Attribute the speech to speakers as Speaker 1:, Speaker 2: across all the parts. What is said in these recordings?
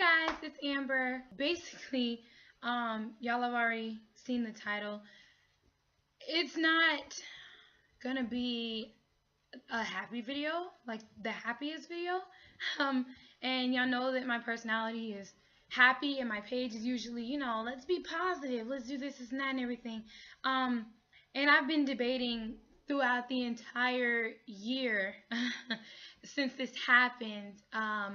Speaker 1: guys, it's Amber. Basically, y'all have already seen the title. It's not gonna be a happy video, like the happiest video. Um, and y'all know that my personality is happy, and my page is usually, let's be positive, let's do this and that and everything. Um, and I've been debating throughout the entire year since this happened,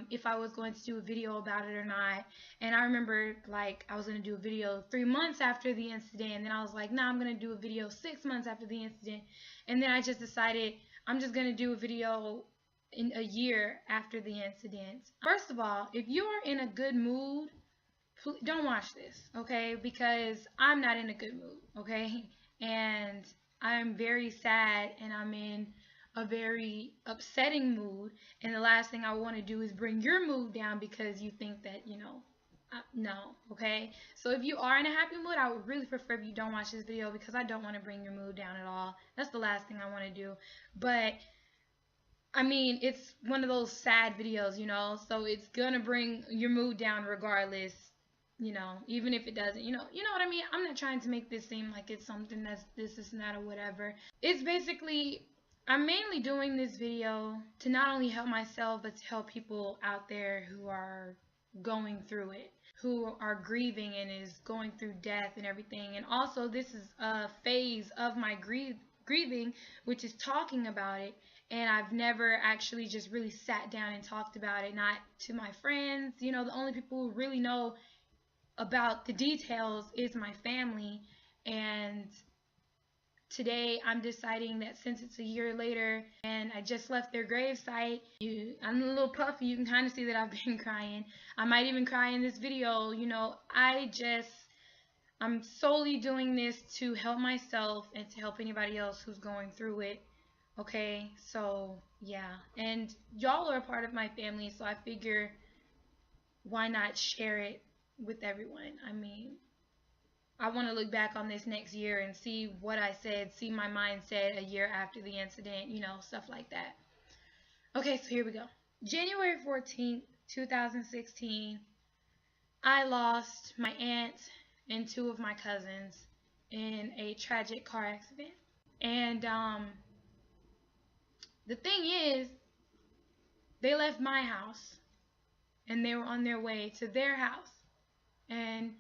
Speaker 1: if I was going to do a video about it or not. And I remember, like, I was going to do a video 3 months after the incident, and then I was like, nah, I'm going to do a video 6 months after the incident. And then I just decided I'm just going to do a video in a year after the incident. First of all, if you are in a good mood, don't watch this, okay? Because I'm not in a good mood, okay? And I'm very sad, and I'm in a very upsetting mood, and the last thing I want to do is bring your mood down because you think that, no, okay? So if you are in a happy mood, I would really prefer if you don't watch this video, because I don't want to bring your mood down at all. That's the last thing I want to do. But I mean, it's one of those sad videos, so it's gonna bring your mood down regardless, even if it doesn't, you know what I mean? I'm not trying to make this seem like it's something that's this is not or whatever. It's basically, I'm mainly doing this video to not only help myself, but to help people out there who are going through it, who are grieving and is going through death and everything. And also, this is a phase of my grieving, which is talking about it. And I've never actually just really sat down and talked about it, not to my friends. The only people who really know about the details is my family. And today I'm deciding that since it's a year later and I just left their gravesite, I'm a little puffy. You can kind of see that I've been crying. I might even cry in this video. I'm solely doing this to help myself and to help anybody else who's going through it. Okay, so yeah, and y'all are a part of my family, so I figure why not share it with everyone? I mean, I want to look back on this next year and see what I said, see my mindset a year after the incident, stuff like that. Okay, so here we go. January 14th, 2016, I lost my aunt and 2 of my cousins in a tragic car accident. And the thing is, they left my house and they were on their way to their house. And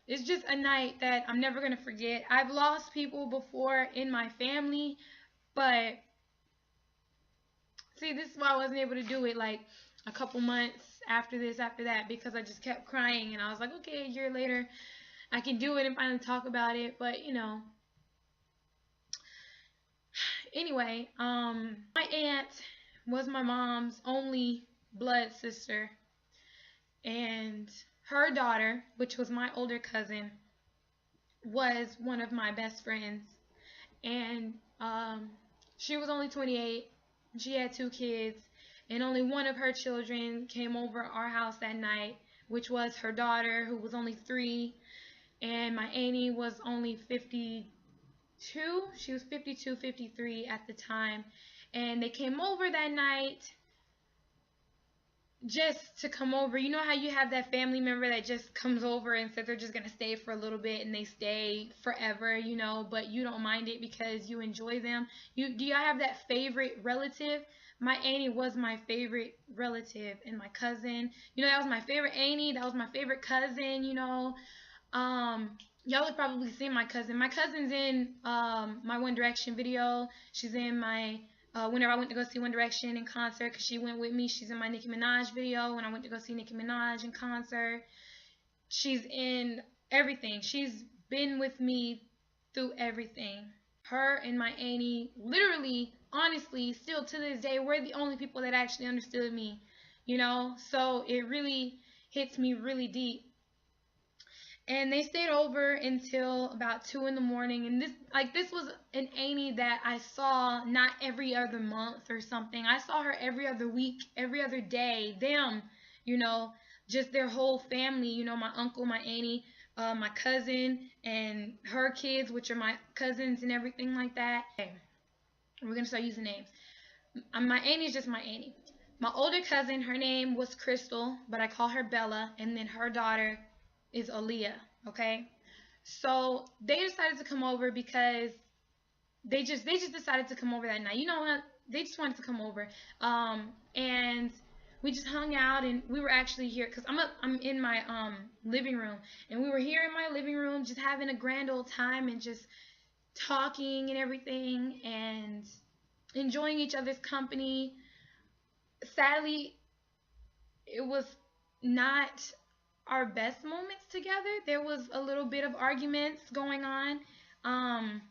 Speaker 1: it's just a night that I'm never going to forget. I've lost people before in my family, but see, this is why I wasn't able to do it like a couple months after that, because I just kept crying, and I was like, okay, a year later I can do it and finally talk about it. But anyway, my aunt was my mom's only blood sister, and her daughter, which was my older cousin, was one of my best friends. And she was only 28. She had 2 kids, and only one of her children came over our house that night, which was her daughter, who was only 3, and my auntie was only 52. She was 52, 53 at the time, and they came over that night just to come over. You know how you have that family member that just comes over and says they're just going to stay for a little bit, and they stay forever, but you don't mind it because you enjoy them. Do y'all have that favorite relative? My auntie was my favorite relative, and my cousin, that was my favorite auntie, that was my favorite cousin, y'all have probably seen my cousin. My cousin's in my One Direction video. She's in my whenever I went to go see One Direction in concert, because she went with me. She's in my Nicki Minaj video when I went to go see Nicki Minaj in concert. She's in everything. She's been with me through everything. Her and my auntie, literally, honestly, still to this day, we're the only people that actually understood me, so it really hits me really deep. And they stayed over until about 2 in the morning. And this was an auntie that I saw not every other month or something. I saw her every other week, every other day. Them, just their whole family, my uncle, my auntie, my cousin, and her kids, which are my cousins and everything like that. Okay, we're going to start using names. My auntie is just my auntie. my older cousin, her name was Crystal, but I call her Bella, and then her daughter is Aaliyah. Okay, so they decided to come over because they just decided to come over that night. You know what? They just wanted to come over, and we just hung out, and we were actually here because I'm in my living room, and we were here in my living room just having a grand old time and just talking and everything and enjoying each other's company. Sadly, it was not our best moments together. There was a little bit of arguments going on, um,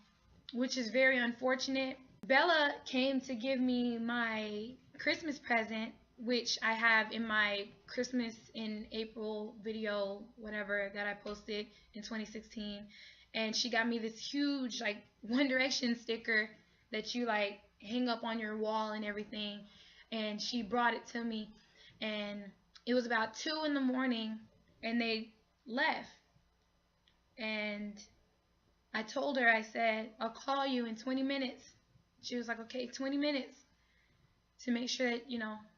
Speaker 1: which is very unfortunate. Bella came to give me my Christmas present, which I have in my Christmas in April video, whatever, that I posted in 2016. And she got me this huge, like, One Direction sticker that you, like, hang up on your wall and everything. And she brought it to me. And it was about 2 in the morning, and they left. And I told her, I said, I'll call you in 20 minutes. She was like, okay, 20 minutes to make sure that,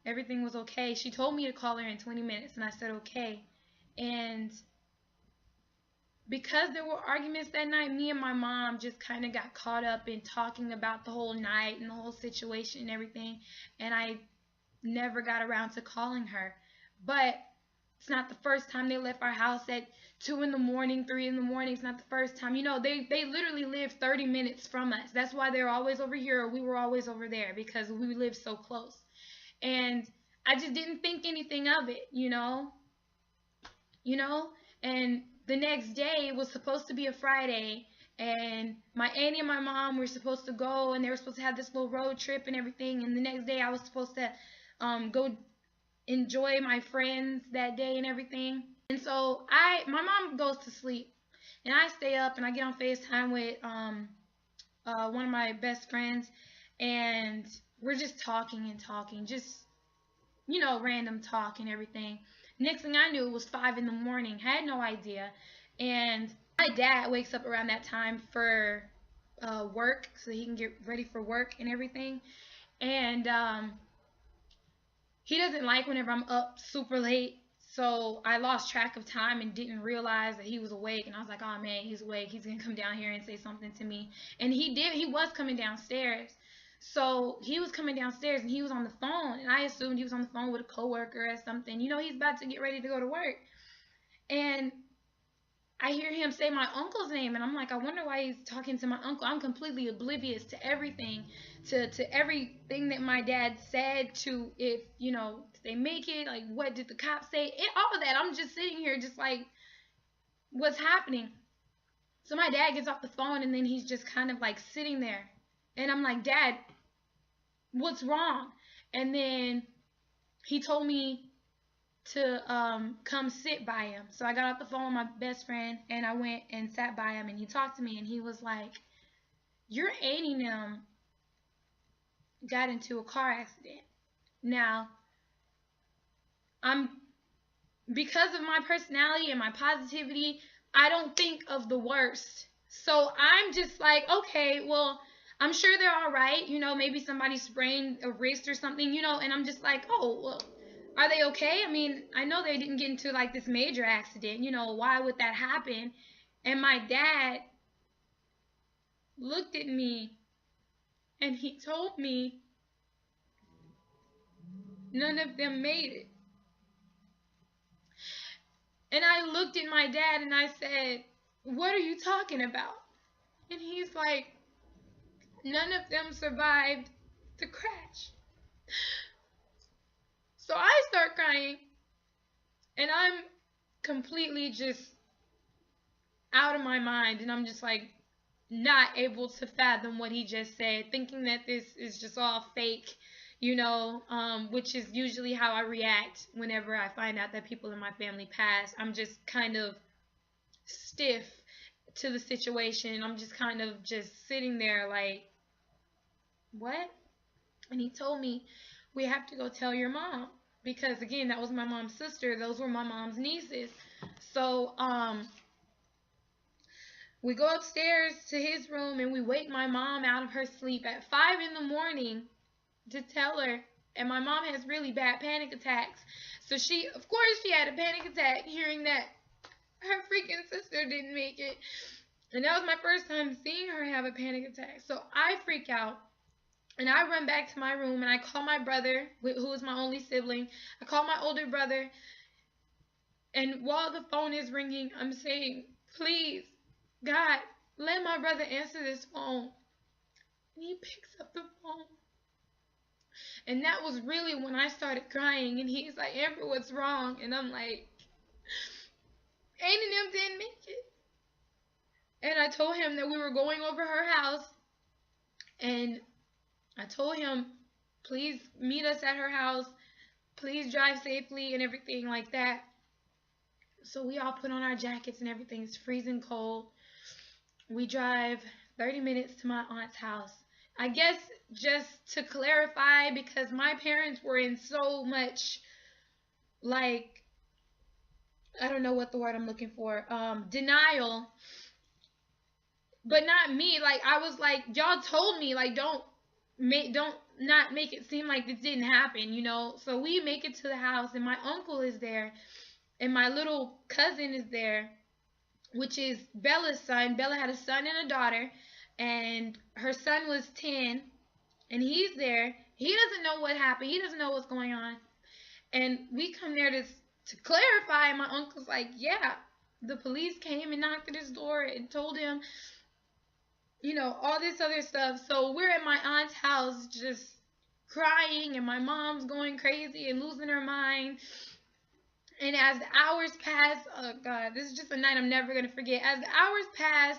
Speaker 1: everything was okay. She told me to call her in 20 minutes, and I said, okay. And because there were arguments that night, me and my mom just kind of got caught up in talking about the whole night and the whole situation and everything, and I never got around to calling her. But it's not the first time they left our house at 2 in the morning, 3 in the morning. It's not the first time. They literally live 30 minutes from us. That's why they're always over here, or we were always over there, because we live so close. And I just didn't think anything of it, And the next day, it was supposed to be a Friday, and my auntie and my mom were supposed to go, and they were supposed to have this little road trip and everything. And the next day, I was supposed to go enjoy my friends that day and everything. And so my mom goes to sleep, and I stay up, and I get on FaceTime with one of my best friends, and we're just talking and talking, just random talk and everything. Next thing I knew, it was 5 in the morning. I had no idea. And my dad wakes up around that time for work, so he can get ready for work and everything. And he doesn't like whenever I'm up super late. So I lost track of time and didn't realize that he was awake. And I was like, oh man, he's awake. He's going to come down here and say something to me. And he did. He was coming downstairs. So he was coming downstairs, and he was on the phone. And I assumed he was on the phone with a coworker or something. He's about to get ready to go to work. And I hear him say my uncle's name, and I'm like, I wonder why he's talking to my uncle. I'm completely oblivious to everything, to everything that my dad said, to if, did they make it? Like, what did the cops say? All of that. I'm just sitting here just like, what's happening? So my dad gets off the phone, and then he's just kind of like sitting there. And I'm like, Dad, what's wrong? And then he told me to come sit by him. So I got off the phone with my best friend, and I went and sat by him, and he talked to me, and he was like, your auntie and them got into a car accident. Now, because of my personality and my positivity, I don't think of the worst. So I'm just like, okay, well, I'm sure they're all right. Maybe somebody sprained a wrist or something, and I'm just like, oh, well, are they okay? I mean, I know they didn't get into like this major accident. Why would that happen? And my dad looked at me, and he told me none of them made it. And I looked at my dad, and I said, what are you talking about? And he's like, none of them survived the crash. So I start crying, and I'm completely just out of my mind, and I'm just like not able to fathom what he just said, thinking that this is just all fake, which is usually how I react whenever I find out that people in my family pass. I'm just kind of stiff to the situation. I'm just kind of just sitting there like, what? And he told me, we have to go tell your mom, because again, that was my mom's sister. Those were my mom's nieces. So we go upstairs to his room, and we wake my mom out of her sleep at 5 in the morning to tell her And my mom has really bad panic attacks. So of course she had a panic attack hearing that her freaking sister didn't make it. And that was my first time seeing her have a panic attack. So I freak out. And I run back to my room and I call my brother, who is my only sibling. I call my older brother. And while the phone is ringing, I'm saying, please, God, let my brother answer this phone. And he picks up the phone. And that was really when I started crying. And he's like, Amber, what's wrong? And I'm like, Aiden and them didn't make it. And I told him that we were going over her house. And I told him, please meet us at her house. Please drive safely and everything like that. So we all put on our jackets and everything. It's freezing cold. We drive 30 minutes to my aunt's house. I guess just to clarify, because my parents were in so much, like, I don't know what the word I'm looking for, denial. But not me. Like, I was like, y'all told me, like, don't not make it seem like this didn't happen, you know. So we make it to the house, and my uncle is there, and my little cousin is there, which is Bella's son. Bella had a son and a daughter, and her son was 10, and he's there. He doesn't know what happened. He doesn't know what's going on. And we come there to clarify, and my uncle's like, yeah, the police came and knocked at his door and told him, you know, all this other stuff. So we're at my aunt's house just crying, and my mom's going crazy and losing her mind. And as the hours pass, oh God, this is just a night I'm never going to forget. As the hours pass,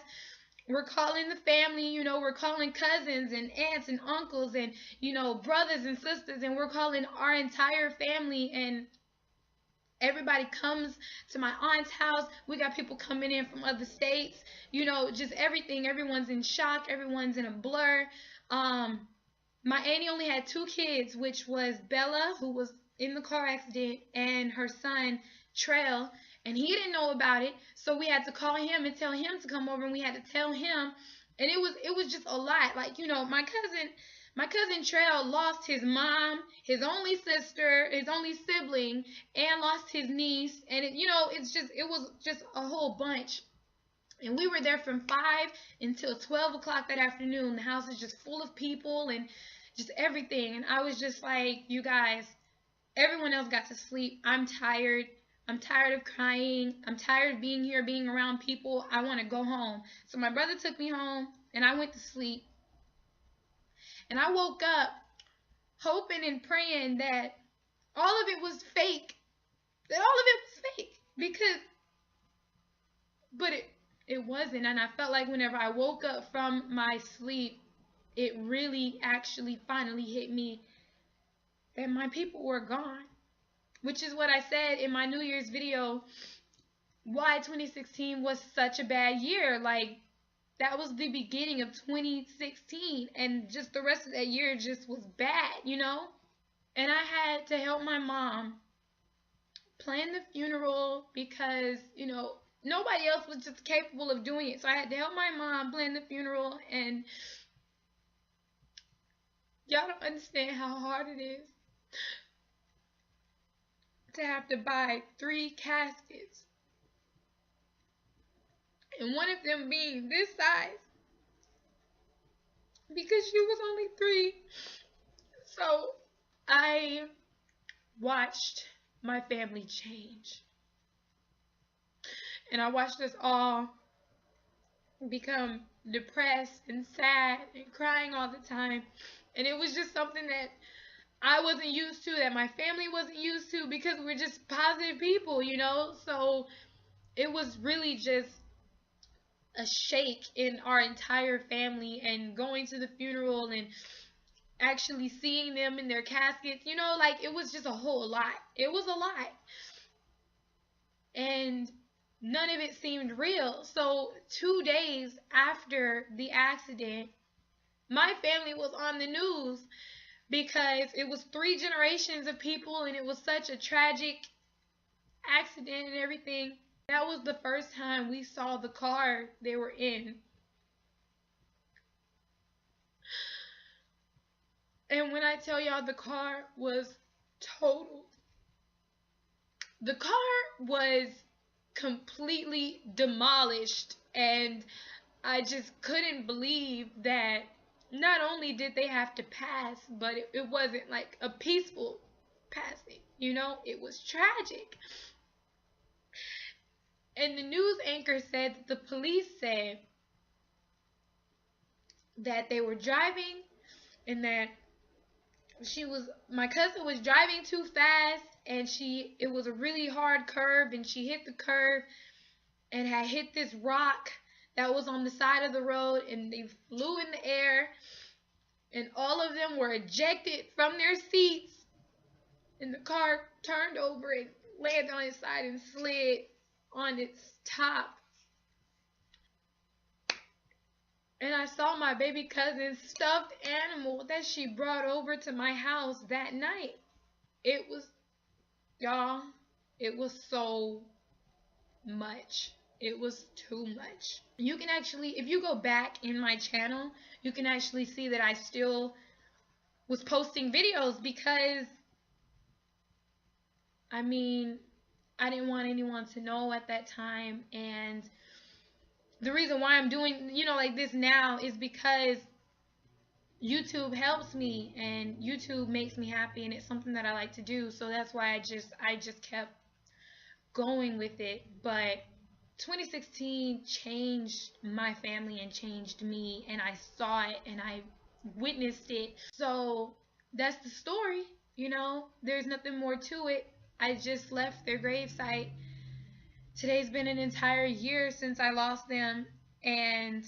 Speaker 1: we're calling the family, you know, we're calling cousins and aunts and uncles and, you know, brothers and sisters, and we're calling our entire family, and everybody comes to my aunt's house. We got people coming in from other states, you know, just everything. Everyone's in shock. Everyone's in a blur. My auntie only had 2 kids, which was Bella, who was in the car accident, and her son, Trail. And he didn't know about it, so we had to call him and tell him to come over, and we had to tell him. And it was just a lot. Like, you know, my cousin Trail lost his mom, his only sister, his only sibling, and lost his niece. And it was just a whole bunch. And we were there from 5 until 12 o'clock that afternoon. The house is just full of people and just everything. And I was just like, you guys, everyone else got to sleep. I'm tired. I'm tired of crying. I'm tired of being here, being around people. I want to go home. So my brother took me home, and I went to sleep. And I woke up hoping and praying that all of it was fake. That all of it was fake. But it wasn't. And I felt like whenever I woke up from my sleep, it really actually finally hit me that my people were gone. Which is what I said in my New Year's video, why 2016 was such a bad year. Like, that was the beginning of 2016, and just the rest of that year just was bad, you know? And I had to help my mom plan the funeral because, you know, nobody else was just capable of doing it. So I had to help my mom plan the funeral, and y'all don't understand how hard it is to have to buy 3 caskets, and one of them being this size, because she was only 3. So I watched my family change, and I watched us all become depressed and sad and crying all the time. And it was just something that I wasn't used to, that my family wasn't used to, because we're just positive people, you know? So it was really just a shake in our entire family, and going to the funeral and actually seeing them in their caskets, you know, like, it was just a whole lot. It was a lot. And none of it seemed real. So 2 days after the accident, my family was on the news, because it was 3 generations of people, and it was such a tragic accident and everything. That was the first time we saw the car they were in. And when I tell y'all the car was totaled, the car was completely demolished, and I just couldn't believe that not only did they have to pass, but it wasn't like a peaceful passing, you know? It was tragic. And the news anchor said that the police said that they were driving and that my cousin was driving too fast, and it was a really hard curve, and she hit the curve and had hit this rock that was on the side of the road, and they flew in the air, and all of them were ejected from their seats, and the car turned over and landed on its side and slid on its top. And I saw my baby cousin's stuffed animal that she brought over to my house that night. It was, y'all, it was so much. It was too much. You can actually, if you go back in my channel, you can actually see that I still was posting videos because, I mean, I didn't want anyone to know at that time. And the reason why I'm doing, like this now is because YouTube helps me and YouTube makes me happy, and it's something that I like to do. So that's why I just kept going with it. But 2016 changed my family and changed me, and I saw it and I witnessed it. So that's the story, there's nothing more to it. I just left their gravesite. Today's been an entire year since I lost them, and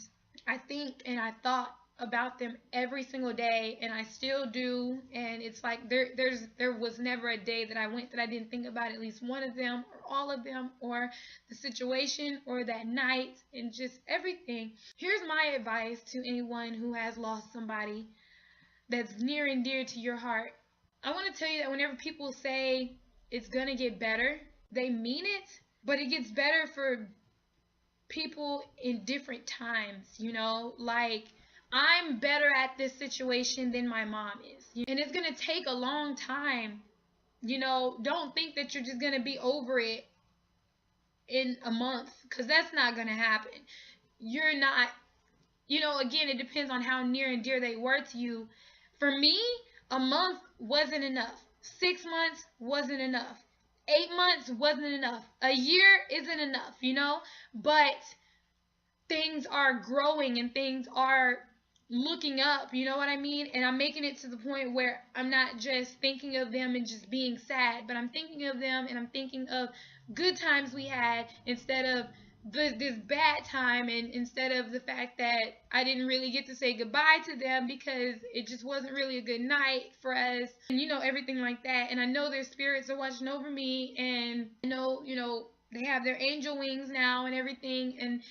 Speaker 1: I think and I thought about them every single day, and I still do. And it's like there was never a day that I went that I didn't think about at least one of them or all of them or the situation or that night and just everything. Here's my advice to anyone who has lost somebody that's near and dear to your heart. I want to tell you that whenever people say it's gonna get better, they mean it, but it gets better for people in different times, like I'm better at this situation than my mom is. And it's going to take a long time. Don't think that you're just going to be over it in a month, because that's not going to happen. You're not, again, it depends on how near and dear they were to you. For me, a month wasn't enough. 6 months wasn't enough. 8 months wasn't enough. A year isn't enough, but things are growing and things are looking up, you know what I mean? And I'm making it to the point where I'm not just thinking of them and just being sad, but I'm thinking of them and I'm thinking of good times we had instead of this bad time, and instead of the fact that I didn't really get to say goodbye to them because it just wasn't really a good night for us, and everything like that. And I know their spirits are watching over me, and I know they have their angel wings now and everything, and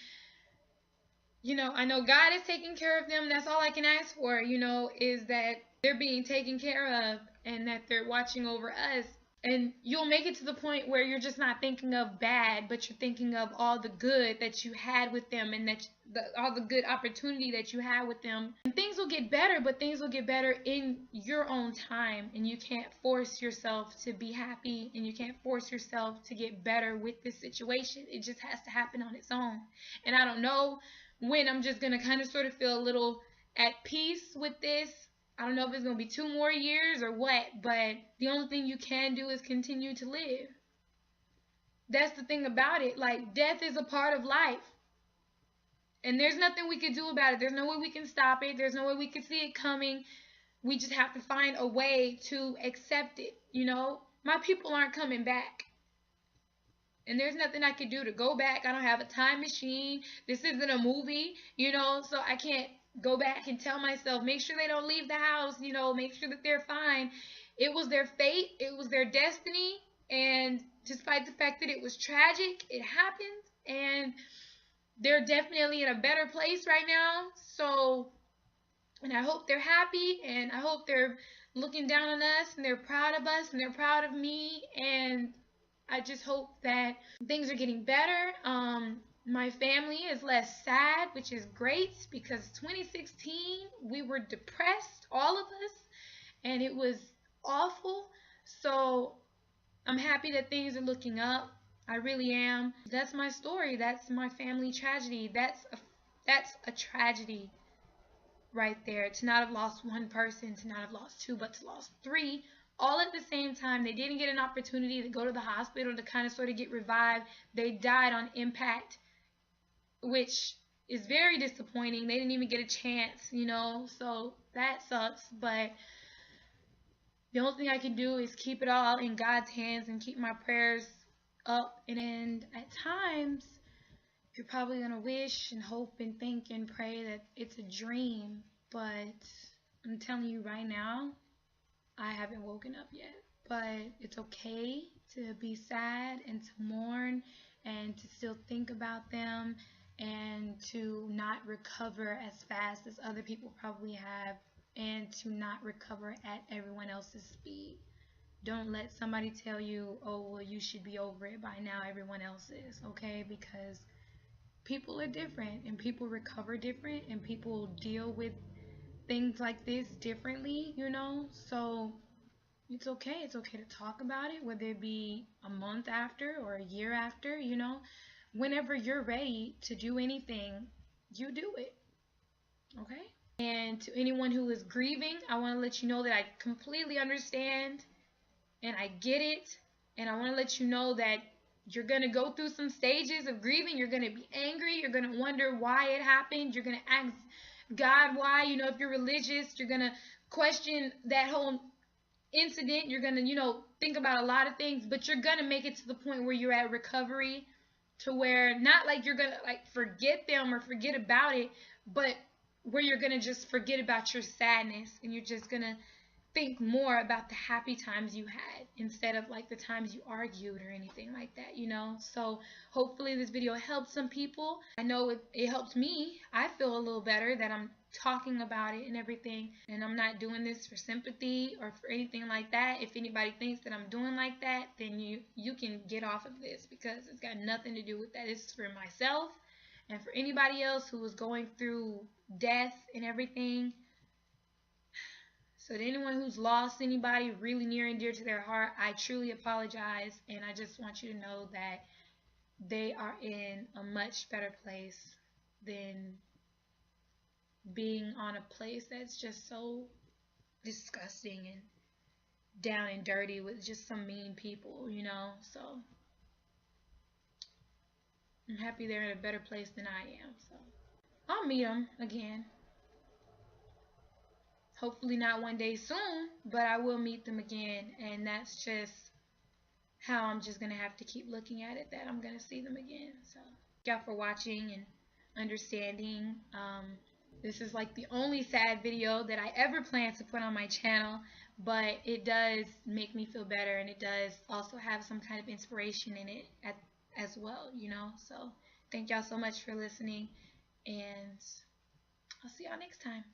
Speaker 1: I know God is taking care of them. That's all I can ask for, is that they're being taken care of and that they're watching over us. And you'll make it to the point where you're just not thinking of bad, but you're thinking of all the good that you had with them, and all the good opportunity that you had with them. And things will get better, but things will get better in your own time. And you can't force yourself to be happy, and you can't force yourself to get better with this situation. It just has to happen on its own. And I don't know when I'm just going to kind of sort of feel a little at peace with this. I don't know if it's going to be 2 more years or what, but the only thing you can do is continue to live. That's the thing about it. Like, death is a part of life. And there's nothing we can do about it. There's no way we can stop it. There's no way we can see it coming. We just have to find a way to accept it, My people aren't coming back. And there's nothing I can do to go back. I don't have a time machine. This isn't a movie, so I can't go back and tell myself, make sure they don't leave the house, make sure that they're fine. It was their fate. It was their destiny. And despite the fact that it was tragic, it happened. And they're definitely in a better place right now. So, and I hope they're happy, and I hope they're looking down on us, and they're proud of us, and they're proud of me. And I just hope that things are getting better. My family is less sad, which is great, because 2016, we were depressed, all of us. and it was awful. So I'm happy that things are looking up. I really am. That's my story. That's my family tragedy. That's a tragedy right there. To not have lost one person, to not have lost two, but to lost three, all at the same time. They didn't get an opportunity to go to the hospital to kind of sort of get revived. They died on impact, which is very disappointing. They didn't even get a chance, so that sucks. But the only thing I can do is keep it all in God's hands and keep my prayers up. And at times, you're probably going to wish and hope and think and pray that it's a dream. But I'm telling you right now, I haven't woken up yet. But it's okay to be sad and to mourn and to still think about them and to not recover as fast as other people probably have, and to not recover at everyone else's speed. Don't let somebody tell you, oh, well, you should be over it by now. Everyone else is, okay? Because people are different, and people recover different, and people deal with things like this differently, So it's okay. It's okay to talk about it, whether it be a month after or a year after, Whenever you're ready to do anything, you do it, okay? And to anyone who is grieving, I want to let you know that I completely understand and I get it. And I want to let you know that you're going to go through some stages of grieving. You're going to be angry. You're going to wonder why it happened. You're going to ask God why. If you're religious, you're going to question that whole incident. You're going to, think about a lot of things. But you're going to make it to the point where you're at recovery, to where not like you're going to like forget them or forget about it, but where you're going to just forget about your sadness, and you're just going to think more about the happy times you had instead of like the times you argued or anything like that, So hopefully this video helps some people. I know it helped me. I feel a little better that I'm talking about it and everything, and I'm not doing this for sympathy or for anything like that. If anybody thinks that I'm doing like that, then you can get off of this, because it's got nothing to do with that. It's for myself and for anybody else who is going through death and everything. So to anyone who's lost anybody really near and dear to their heart, I truly apologize, and I just want you to know that they are in a much better place than being on a place that's just so disgusting and down and dirty with just some mean people, So I'm happy they're in a better place than I am. So I'll meet them again. Hopefully not one day soon, but I will meet them again, and that's just how I'm just going to have to keep looking at it, that I'm going to see them again. So thank y'all for watching and understanding. This is like the only sad video that I ever plan to put on my channel, but it does make me feel better, and it does also have some kind of inspiration in it as well, So thank y'all so much for listening, and I'll see y'all next time.